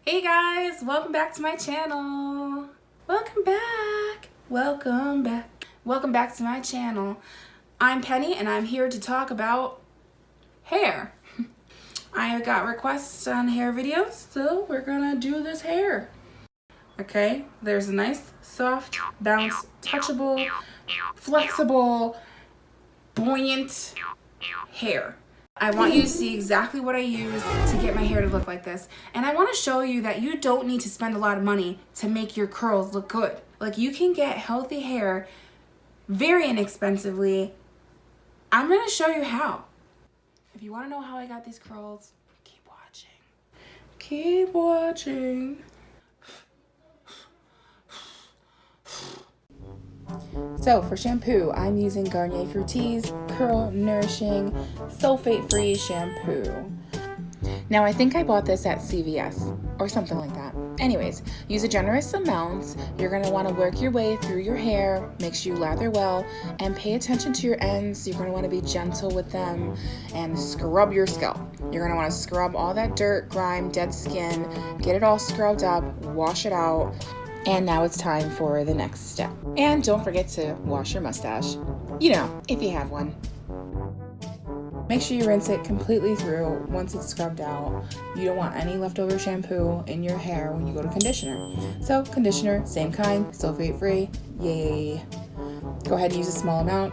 Hey guys, welcome back to my channel. Welcome back. Welcome back to my channel. I'm Penny and I'm here to talk about hair. I got requests on hair videos, so we're gonna do this hair. Okay, there's a nice, soft, bounce, touchable, flexible, buoyant hair. I want you to see exactly what I use to get my hair to look like this. And I want to show you that you don't need to spend a lot of money to make your curls look good. Like, you can get healthy hair very inexpensively. I'm going to show you how. If you want to know how I got these curls, keep watching. Keep watching. So for shampoo, I'm using Garnier Fructis Curl Nourishing Sulfate-Free Shampoo. Now I think I bought this at CVS or something like that. Anyways, use a generous amount. You're going to want to work your way through your hair, make sure you lather well, and pay attention to your ends. You're going to want to be gentle with them and scrub your scalp. You're going to want to scrub all that dirt, grime, dead skin, get it all scrubbed up, wash it out. And now it's time for the next step. And don't forget to wash your mustache. You know, if you have one. Make sure you rinse it completely through once it's scrubbed out. You don't want any leftover shampoo in your hair when you go to conditioner. So conditioner, same kind, sulfate free, yay. Go ahead and use a small amount.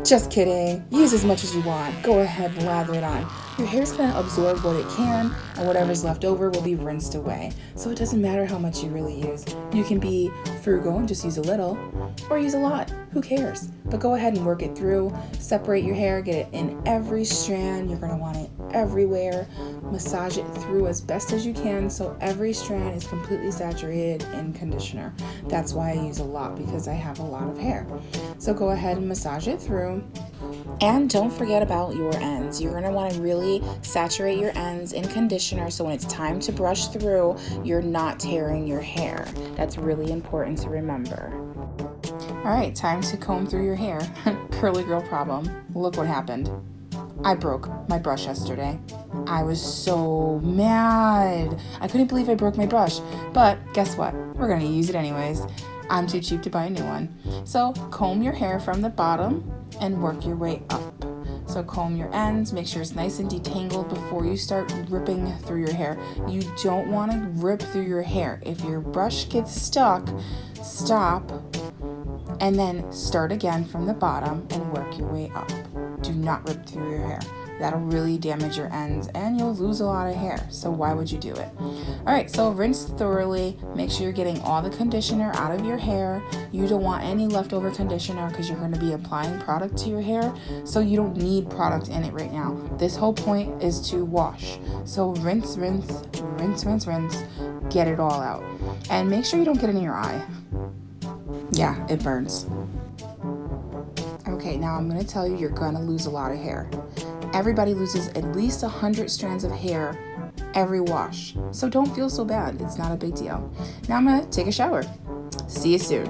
Just kidding. Use as much as you want. Go ahead and lather it on. Your hair's going to absorb what it can, and whatever's left over will be rinsed away. So it doesn't matter how much you really use. You can be frugal and just use a little, or use a lot. Who cares? But go ahead and work it through. Separate your hair. Get it in every strand. You're going to want it everywhere. Massage it through as best as you can so every strand is completely saturated in conditioner. That's why I use a lot, because I have a lot of hair. So go ahead and massage it through. And don't forget about your ends. You're going to want to really saturate your ends in conditioner so when it's time to brush through, you're not tearing your hair. That's really important to remember. All right, time to comb through your hair. Curly girl problem. Look what happened. I broke my brush yesterday. I was so mad. I couldn't believe I broke my brush. But guess what? We're going to use it anyways. I'm too cheap to buy a new one. So comb your hair from the bottom and work your way up. So comb your ends, make sure it's nice and detangled before you start ripping through your hair. You don't want to rip through your hair. If your brush gets stuck, stop and then start again from the bottom and work your way up. Do not rip through your hair. That'll really damage your ends and you'll lose a lot of hair. So why would you do it? All right, so rinse thoroughly. Make sure you're getting all the conditioner out of your hair. You don't want any leftover conditioner because you're going to be applying product to your hair. So you don't need product in it right now. This whole point is to wash. So rinse, rinse, rinse, rinse, rinse. Get it all out. And make sure you don't get it in your eye. Yeah, it burns. Okay, now I'm going to tell you, you're going to lose a lot of hair. Everybody loses at least 100 strands of hair every wash. So don't feel so bad. It's not a big deal. Now I'm going to take a shower. See you soon.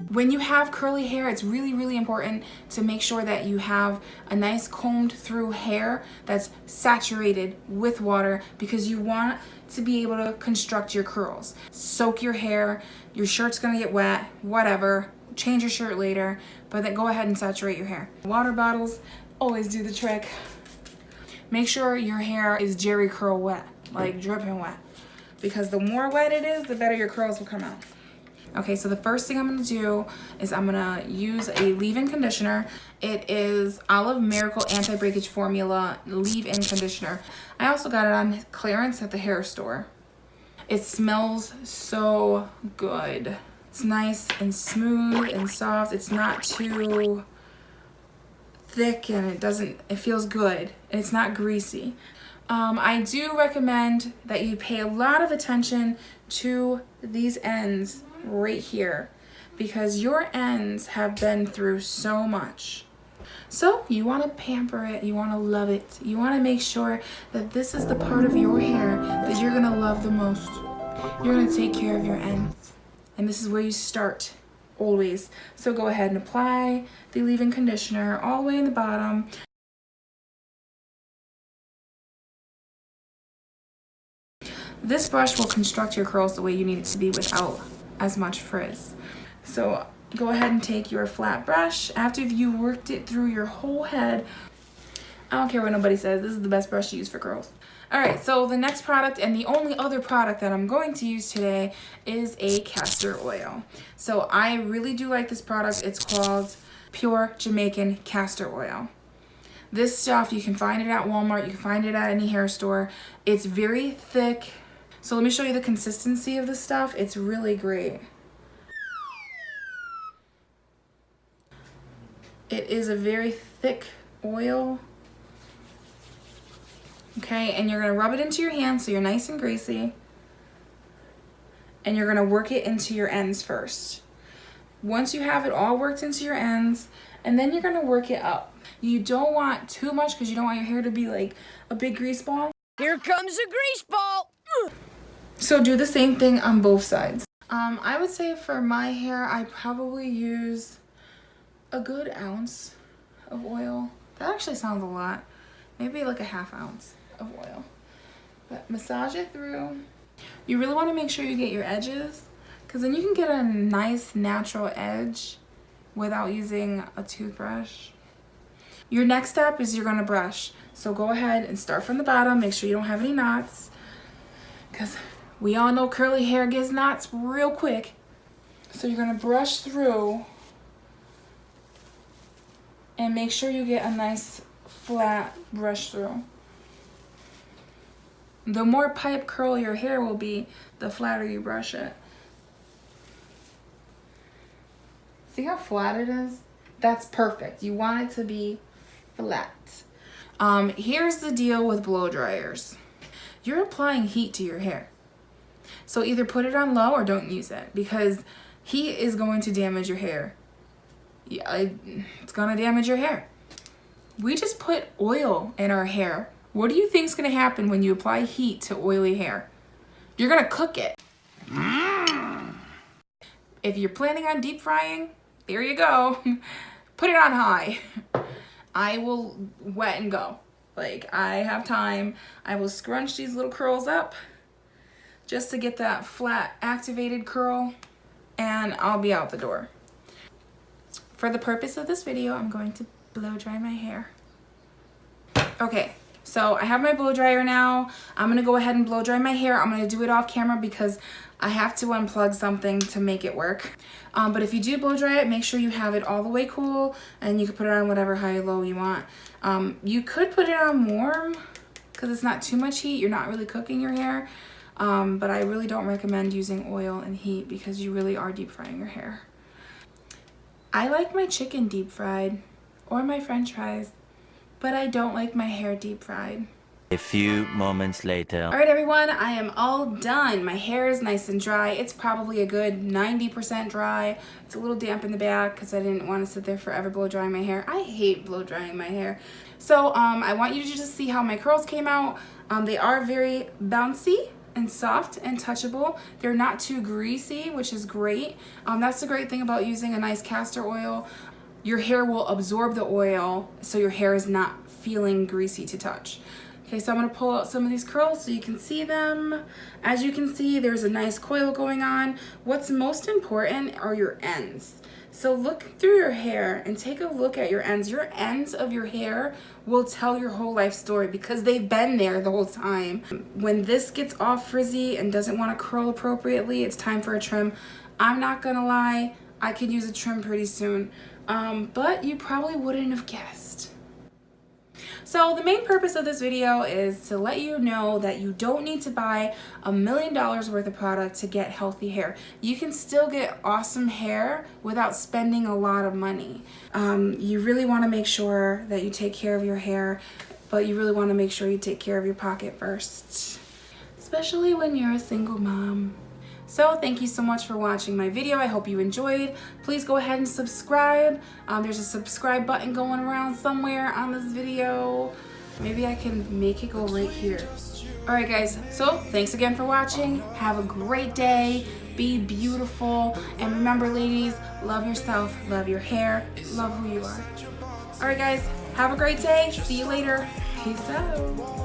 When you have curly hair, it's really, really important to make sure that you have a nice combed through hair that's saturated with water, because you want to be able to construct your curls. Soak your hair, your shirt's gonna get wet, whatever, change your shirt later, but then go ahead and saturate your hair. Water bottles always do the trick. Make sure your hair is Jerry curl wet, like dripping wet, because the more wet it is, the better your curls will come out. Okay, so the first thing I'm going to do is I'm going to use a leave-in conditioner. It is Olive Miracle Anti-Breakage Formula leave-in conditioner. I also got it on clearance at the hair store. It smells so good. It's nice and smooth and soft. It's not too thick and it feels good. And it's not greasy. I do recommend that you pay a lot of attention to these ends right here, because your ends have been through so much. So you want to pamper it, you want to love it, you want to make sure that this is the part of your hair that you're going to love the most. You're going to take care of your ends, and this is where you start always. So go ahead and apply the leave-in conditioner all the way in the bottom. This brush will construct your curls the way you need it to be without as much frizz. So go ahead and take your flat brush after you worked it through your whole head. I don't care what nobody says, this is the best brush to use for curls. Alright, so the next product and the only other product that I'm going to use today is a castor oil. So I really do like this product. It's called Pure Jamaican Castor Oil. This stuff, you can find it at Walmart, you can find it at any hair store. It's very thick. So let me show you the consistency of this stuff. It's really great. It is a very thick oil. Okay, and you're gonna rub it into your hands so you're nice and greasy. And you're gonna work it into your ends first. Once you have it all worked into your ends, and then you're gonna work it up. You don't want too much because you don't want your hair to be like a big grease ball. Here comes a grease ball! So do the same thing on both sides. I would say for my hair, I probably use a good ounce of oil. That actually sounds a lot. Maybe like a ½ ounce of oil. But massage it through. You really want to make sure you get your edges, because then you can get a nice natural edge without using a toothbrush. Your next step is you're going to brush. So go ahead and start from the bottom. Make sure you don't have any knots, because we all know curly hair gets knots real quick. So you're going to brush through and make sure you get a nice flat brush through. The more pipe curl your hair will be, the flatter you brush it. See how flat it is? That's perfect. You want it to be flat. Here's the deal with blow dryers. You're applying heat to your hair. So either put it on low or don't use it, because heat is going to damage your hair. Yeah, it's gonna damage your hair. We just put oil in our hair. What do you think is gonna happen when you apply heat to oily hair? You're gonna cook it. If you're planning on deep frying, there you go. Put it on high. I will wet and go. Like, I have time. I will scrunch these little curls up just to get that flat activated curl, and I'll be out the door. For the purpose of this video, I'm going to blow dry my hair. Okay, so I have my blow dryer now. I'm gonna go ahead and blow dry my hair. I'm gonna do it off camera because I have to unplug something to make it work. But if you do blow dry it, make sure you have it all the way cool, and you can put it on whatever high or low you want. You could put it on warm because it's not too much heat. You're not really cooking your hair. But I really don't recommend using oil and heat because you really are deep frying your hair. I like my chicken deep fried or my french fries, but I don't like my hair deep fried. A few moments later. All right, everyone, I am all done. My hair is nice and dry. It's probably a good 90% dry. It's a little damp in the back because I didn't want to sit there forever blow drying my hair. I hate blow drying my hair. So I want you to just see how my curls came out. They are very bouncy and soft and touchable. They're not too greasy, which is great. That's the great thing about using a nice castor oil. Your hair will absorb the oil, so your hair is not feeling greasy to touch. Okay, so I'm gonna pull out some of these curls so you can see them. As you can see, there's a nice coil going on. What's most important are your ends. So look through your hair and take a look at your ends. Your ends of your hair will tell your whole life story because they've been there the whole time. When this gets all frizzy and doesn't want to curl appropriately, it's time for a trim. I'm not gonna lie, I could use a trim pretty soon, but you probably wouldn't have guessed. So the main purpose of this video is to let you know that you don't need to buy $1 million worth of product to get healthy hair. You can still get awesome hair without spending a lot of money. You really want to make sure that you take care of your hair, but you really want to make sure you take care of your pocket first, especially when you're a single mom. So thank you so much for watching my video. I hope you enjoyed. Please go ahead and subscribe. There's a subscribe button going around somewhere on this video. Maybe I can make it go right here. All right, guys. So thanks again for watching. Have a great day. Be beautiful. And remember, ladies, love yourself, love your hair, love who you are. All right, guys. Have a great day. See you later. Peace out.